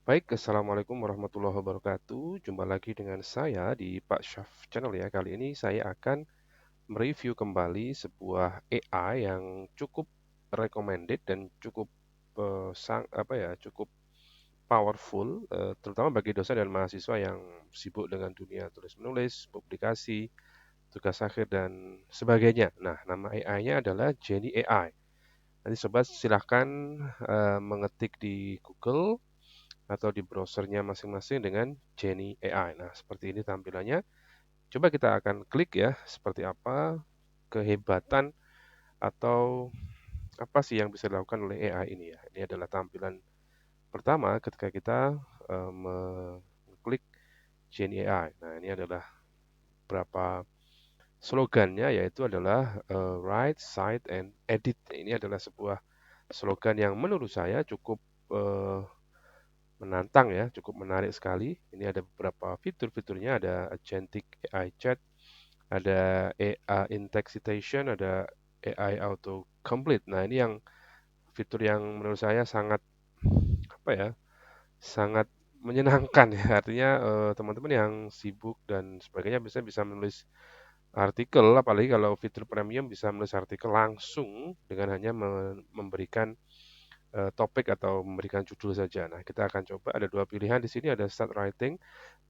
Baik, Assalamualaikum warahmatullahi wabarakatuh. Jumpa lagi dengan saya di Pak Syaf Channel ya. Kali ini saya akan mereview kembali sebuah AI yang cukup recommended dan cukup cukup powerful, terutama bagi dosen dan mahasiswa yang sibuk dengan dunia tulis menulis, publikasi, tugas akhir dan sebagainya. Nah, nama AI-nya adalah Jenny AI. Nanti sobat silahkan mengetik di Google atau di browsernya masing-masing dengan Jenny AI. Nah, seperti ini tampilannya. Coba kita akan klik ya, seperti apa kehebatan atau apa sih yang bisa dilakukan oleh AI ini ya. Ini adalah tampilan pertama ketika kita mengklik Jenny AI. Nah, ini adalah beberapa slogannya yaitu adalah write, cite, and edit. Ini adalah sebuah slogan yang menurut saya cukup eh, menantang ya, cukup menarik sekali. Ini ada beberapa fitur-fiturnya, ada Agentic AI Chat, ada AI In-Text Citation, ada AI Auto Complete. Nah, ini yang fitur yang menurut saya sangat apa ya, sangat menyenangkan ya. Artinya teman-teman yang sibuk dan sebagainya bisa menulis artikel, apalagi kalau fitur premium bisa menulis artikel langsung dengan hanya memberikan topik atau memberikan judul saja. Nah, kita akan coba ada dua pilihan di sini, ada start writing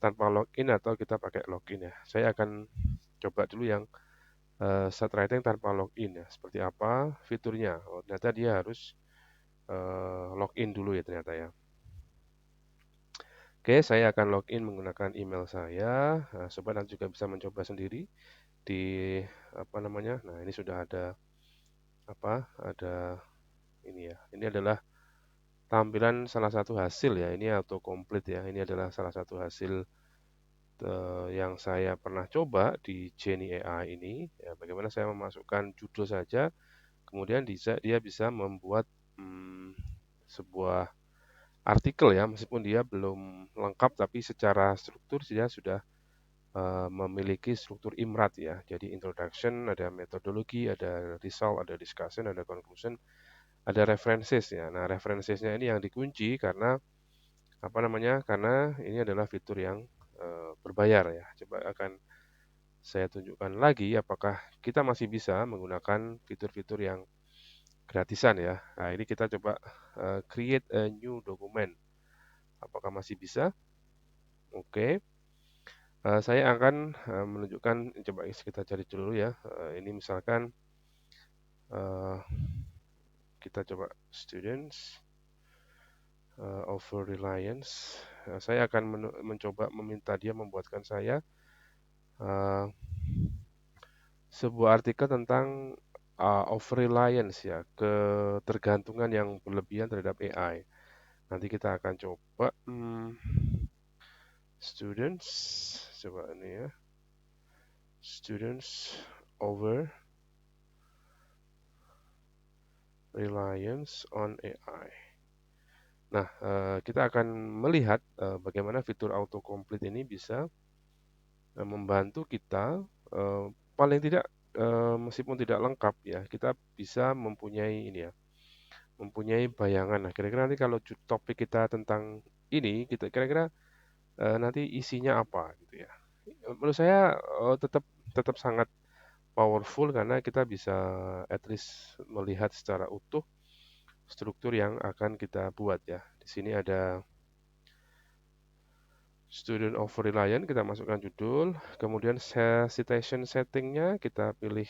tanpa login atau kita pakai login ya. Saya akan coba dulu yang start writing tanpa login ya. Seperti apa fiturnya? Oh, ternyata dia harus login dulu ya ternyata ya. Oke, saya akan login menggunakan email saya. Nah, sobat nanti juga bisa mencoba sendiri di apa namanya. Nah, ini sudah ada apa? Ada ini ya. Ini adalah tampilan salah satu hasil ya. Ini autocomplete ya. Ini adalah salah satu hasil yang saya pernah coba di Jenny AI ini. Ya, bagaimana saya memasukkan judul saja, kemudian dia bisa membuat hmm, sebuah artikel ya, meskipun dia belum lengkap, tapi secara struktur dia sudah memiliki struktur IMRAT ya. Jadi introduction, ada metodologi, ada result, ada discussion, ada conclusion, ada references ya. Nah, referencesnya ini yang dikunci karena apa namanya? Karena ini adalah fitur yang berbayar ya. Coba akan saya tunjukkan lagi apakah kita masih bisa menggunakan fitur-fitur yang gratisan ya. Nah, ini kita coba create a new document. Apakah masih bisa? Oke. Saya akan menunjukkan, coba kita cari dulu ya. Ini misalkan eh, kita coba students over reliance. Saya akan mencoba meminta dia membuatkan saya eh, sebuah artikel tentang over reliance ya, ketergantungan yang berlebihan terhadap AI. Nanti kita akan coba students, coba ini ya, students over reliance on AI. Nah, kita akan melihat bagaimana fitur autocomplete ini bisa membantu kita, paling tidak meskipun tidak lengkap ya, kita bisa mempunyai ini ya, mempunyai bayangan. Nah, kira-kira nanti kalau topik kita tentang ini, kita kira-kira nanti isinya apa gitu ya. Menurut saya tetap tetap sangat powerful karena kita bisa at least melihat secara utuh struktur yang akan kita buat ya. Di sini ada student of reliance, kita masukkan judul, kemudian citation settingnya kita pilih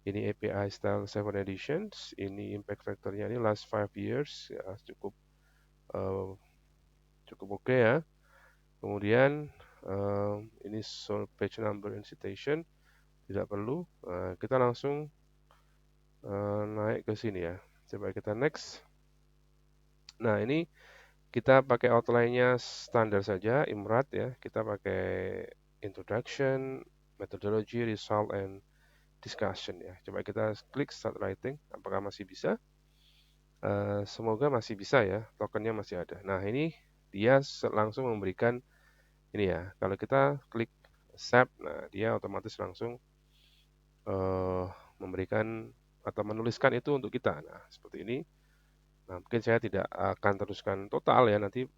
ini API style 7 editions, ini impact factornya ini last 5 years ya, cukup eh, cukup oke ya. Kemudian ini source page number and citation tidak perlu. Kita langsung naik ke sini ya. Coba kita next. Nah, ini kita pakai outline-nya standar saja, IMRAT ya. Kita pakai introduction, methodology, result, and discussion ya. Coba kita klik start writing, apakah masih bisa? Semoga masih bisa ya, tokennya masih ada. Nah, ini dia langsung memberikan ini ya. Kalau kita klik accept, nah dia otomatis langsung memberikan atau menuliskan itu untuk kita. Nah, seperti ini. Nah, mungkin saya tidak akan teruskan total ya, nanti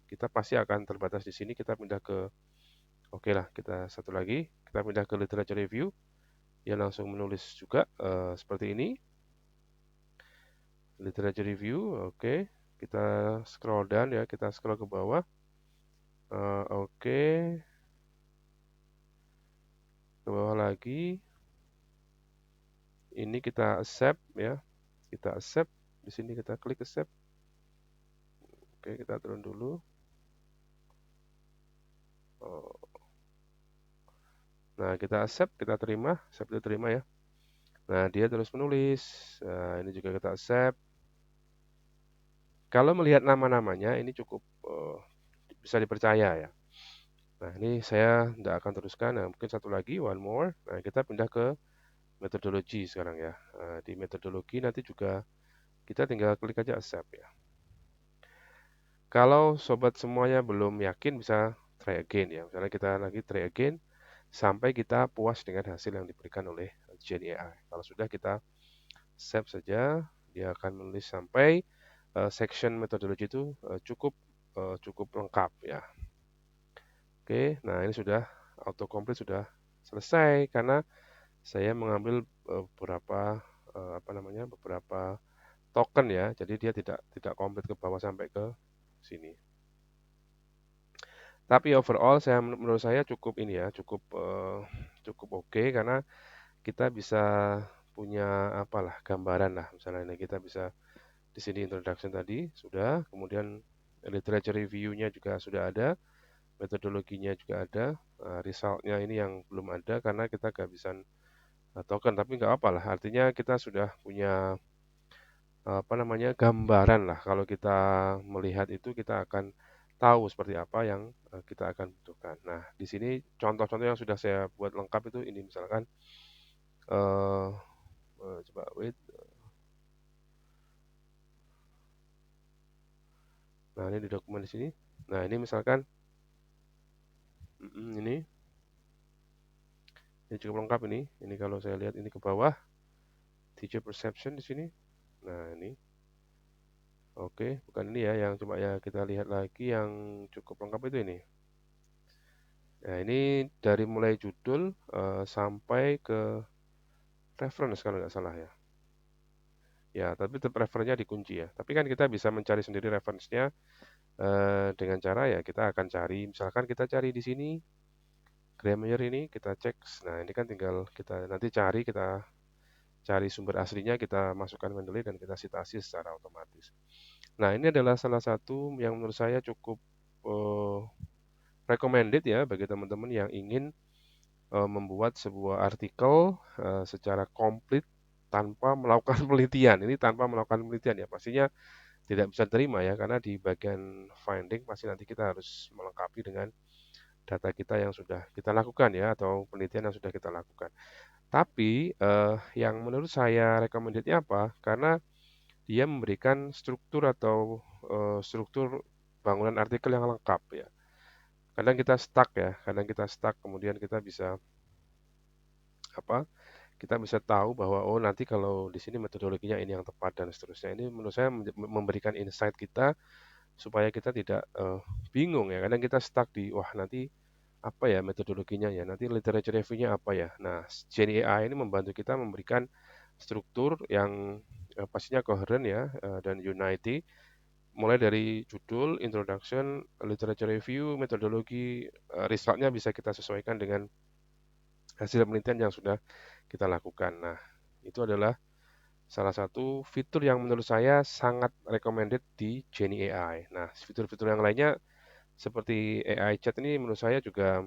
kita pasti akan terbatas di sini. Kita pindah ke, oke lah, kita satu lagi, kita pindah ke literature review. Dia langsung menulis juga seperti ini, literature review. Oke, kita scroll down ya, kita scroll ke bawah. Oke, ke bawah lagi. Ini kita accept ya, kita accept. Di sini kita klik accept. Oke, kita turun dulu. Oh, nah, kita accept, kita terima, accept itu terima ya. Nah, dia terus menulis. Nah, ini juga kita accept. Kalau melihat nama-namanya, ini cukup bisa dipercaya ya. Nah, ini saya tidak akan teruskan. Nah, mungkin satu lagi, one more. Nah, kita pindah ke metodologi sekarang ya. Di metodologi nanti juga kita tinggal klik aja accept ya. Kalau sobat semuanya belum yakin, bisa try again ya. Misalnya kita lagi try again sampai kita puas dengan hasil yang diberikan oleh Gen AI. Kalau sudah, kita save saja. Dia akan menulis sampai section metodologi itu cukup lengkap ya. Oke, nah ini sudah autocomplete sudah selesai karena saya mengambil beberapa token ya. Jadi dia tidak komplit ke bawah sampai ke sini. Tapi overall menurut saya cukup ini ya, cukup oke karena kita bisa punya apalah gambaran lah. Misalnya ini kita bisa di sini introduction tadi sudah, kemudian literature review-nya juga sudah ada, metodologinya juga ada, result-nya ini yang belum ada karena kita kehabisan token, tapi nggak apa lah, artinya kita sudah punya gambaran lah. Kalau kita melihat itu kita akan tahu seperti apa yang kita akan butuhkan. Nah, di sini contoh-contoh yang sudah saya buat lengkap itu ini misalkan eh coba wait. Nah, ini di dokumen di sini. Nah, ini misalkan ini cukup lengkap ini. Ini kalau saya lihat ini ke bawah, teacher perception di sini. Nah, ini. Oke, bukan ini ya yang coba ya kita lihat lagi yang cukup lengkap itu ini. Nah, ini dari mulai judul sampai ke reference kalau nggak salah ya. Ya, tapi tetap referensinya dikunci ya. Tapi kan kita bisa mencari sendiri referensinya dengan cara ya kita akan cari, misalkan kita cari di sini grammar ini kita cek. Nah, ini kan tinggal kita nanti kita cari sumber aslinya, kita masukkan manually dan kita citasi secara otomatis. Nah, ini adalah salah satu yang menurut saya cukup eh, recommended ya bagi teman-teman yang ingin membuat sebuah artikel secara komplit tanpa melakukan penelitian. Ini tanpa melakukan penelitian ya, pastinya tidak bisa terima ya, karena di bagian finding pasti nanti kita harus melengkapi dengan data kita yang sudah kita lakukan ya, atau penelitian yang sudah kita lakukan. Tapi yang menurut saya recommended-nya apa? Karena dia memberikan struktur atau struktur bangunan artikel yang lengkap ya. Kadang kita stuck, kemudian kita bisa apa? Kita bisa tahu bahwa oh nanti kalau di sini metodologinya ini yang tepat dan seterusnya. Ini menurut saya memberikan insight kita supaya kita tidak bingung ya. Kadang kita stuck di wah nanti apa ya metodologinya ya, nanti literature review-nya apa ya. Nah, Gen AI ini membantu kita memberikan struktur yang pastinya koheren ya dan unity, mulai dari judul, introduction, literature review, metodologi, result-nya bisa kita sesuaikan dengan hasil penelitian yang sudah kita lakukan. Nah, itu adalah salah satu fitur yang menurut saya sangat recommended di Genie AI. Nah, fitur-fitur yang lainnya seperti AI chat ini menurut saya juga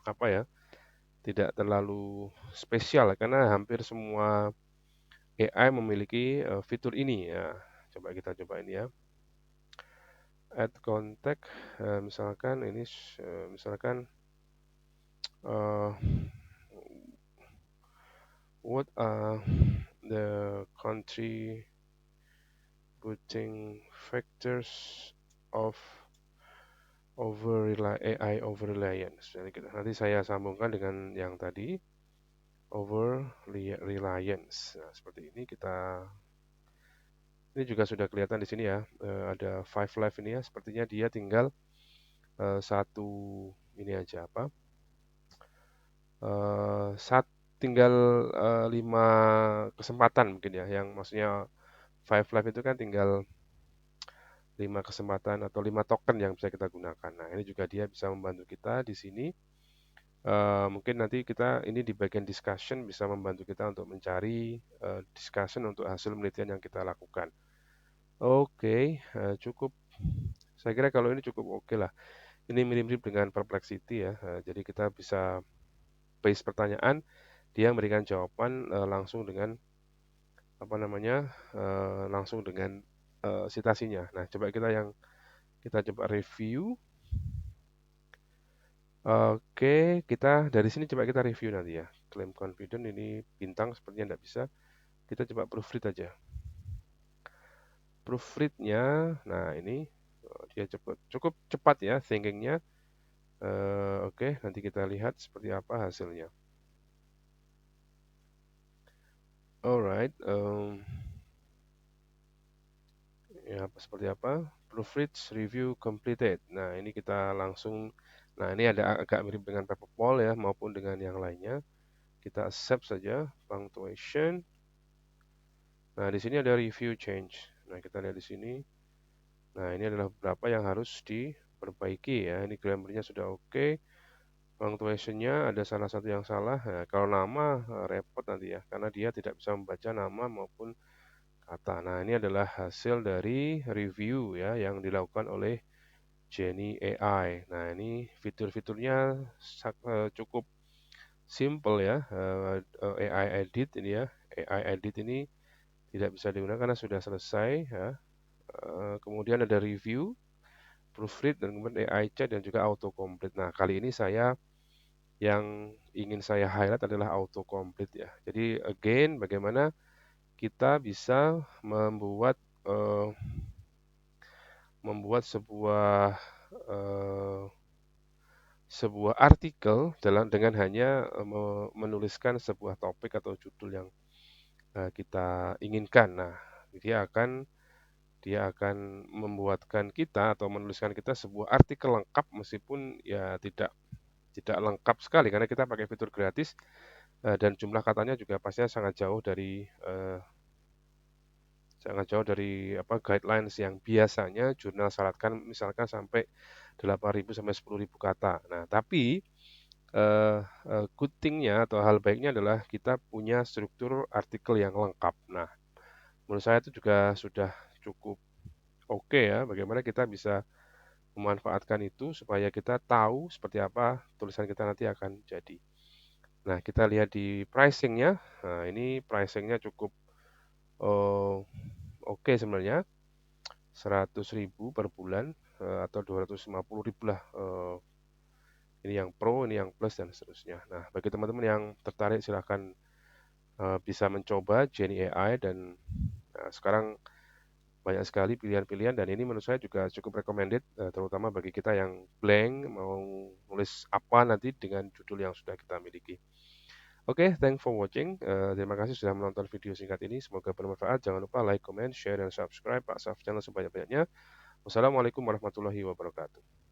apa ya, tidak terlalu spesial karena hampir semua AI memiliki fitur ini ya. Coba ini ya. Add contact, misalkan ini, misalkan uh, what are the contributing factors of AI over reliance. Jadi nanti saya sambungkan dengan yang tadi over reliance. Nah, seperti ini kita Ini juga sudah kelihatan di sini ya, ada Five Live ini ya, sepertinya dia tinggal satu ini aja apa? Saat tinggal 5 kesempatan mungkin ya, yang maksudnya Five Live itu kan tinggal 5 kesempatan atau 5 token yang bisa kita gunakan. Nah, ini juga dia bisa membantu kita di sini. Mungkin nanti kita ini di bagian discussion bisa membantu kita untuk mencari discussion untuk hasil penelitian yang kita lakukan. Oke, cukup. Saya kira kalau ini cukup oke lah. Ini mirip-mirip dengan Perplexity ya. Jadi kita bisa paste pertanyaan, dia memberikan jawaban langsung dengan apa namanya, langsung dengan citasinya. Nah, coba kita coba review. Oke, kita dari sini coba kita review nanti ya. Claim confident ini bintang sepertinya tidak bisa. Kita coba proofread aja. Proofread-nya, nah ini dia cukup cepat ya thinkingnya. Oke, nanti kita lihat seperti apa hasilnya. Alright, ya seperti apa? Proofread review completed. Nah ini kita langsung, nah ini ada agak mirip dengan Paperpole ya maupun dengan yang lainnya. Kita accept saja punctuation. Nah di sini ada review change. Nah kita lihat di sini. Nah ini adalah beberapa yang harus diperbaiki ya. Ini grammarnya sudah oke. Punctuation-nya ada salah satu yang salah. Nah, kalau nama repot nanti ya, karena dia tidak bisa membaca nama maupun kata. Nah, ini adalah hasil dari review ya yang dilakukan oleh Jenny AI. Nah, ini fitur-fiturnya cukup simple ya. AI edit ini ya. AI edit ini tidak bisa digunakan karena sudah selesai ya. Kemudian ada review, proofread, dan kemudian AI chat dan juga autocomplete. Nah, kali ini yang ingin saya highlight adalah autocomplete ya. Jadi again, bagaimana kita bisa eh, membuat eh, sebuah artikel dengan hanya menuliskan sebuah topik atau judul yang kita inginkan. Nah, dia akan membuatkan kita atau menuliskan kita sebuah artikel lengkap meskipun ya tidak lengkap sekali karena kita pakai fitur gratis dan jumlah katanya juga pastinya sangat jauh dari apa guidelines yang biasanya jurnal syaratkan misalkan sampai 8.000 sampai 10.000 kata. Nah, tapi good thing-nya atau hal baiknya adalah kita punya struktur artikel yang lengkap. Nah, menurut saya itu juga sudah cukup oke ya, bagaimana kita bisa memanfaatkan itu supaya kita tahu seperti apa tulisan kita nanti akan jadi. Nah, kita lihat di pricing-nya. Nah, ini pricing-nya cukup eh, oke sebenarnya. 100.000 per bulan atau 250.000 lah. Ini yang Pro, ini yang Plus dan seterusnya. Nah, bagi teman-teman yang tertarik silahkan bisa mencoba Jenny AI dan sekarang banyak sekali pilihan-pilihan dan ini menurut saya juga cukup recommended terutama bagi kita yang blank mau nulis apa nanti dengan judul yang sudah kita miliki. Oke, thanks for watching. Terima kasih sudah menonton video singkat ini. Semoga bermanfaat. Jangan lupa like, comment, share, dan subscribe Pak Saf channel sebanyak-banyaknya. Wassalamualaikum warahmatullahi wabarakatuh.